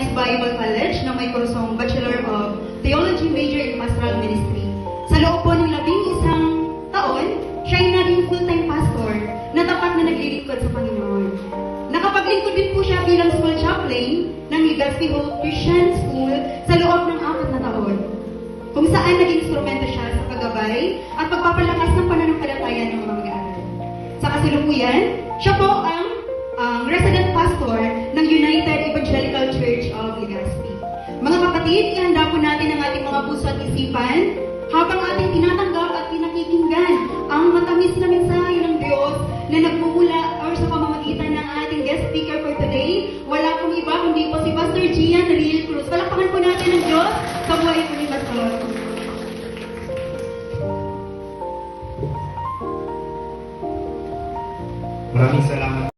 Alliance Bible College na may kursong Bachelor of Theology major in Pastoral Ministry. Sa loob po ng 11 taon, siya ay naging full-time pastor na tapat na naglilingkod sa Panginoon. Nakapaglingkod din po siya bilang school chaplain ng Legazpi Hope Christian School sa loob ng 4 na taon, kung saan naging instrumento siya sa paggabay at pagpapalakas ng pananampalataya ng mga mag-aaral. Sa kasalukuyan, siya po ang resident pastor ng United Evangelical Church of Legazpi. Mga kapatid, ihanda po natin ang ating mga puso at isipan habang ating tinatanggap at pinakikinggan ang matamis na mensahe ng Diyos na nagmumula or sa pamamagitan ng ating guest speaker for today. Wala pong iba kundi po si Pastor Gian Riel Cruz. Palakpakan po natin ang Diyos sa buhay po ni Pastor. Maraming salamat.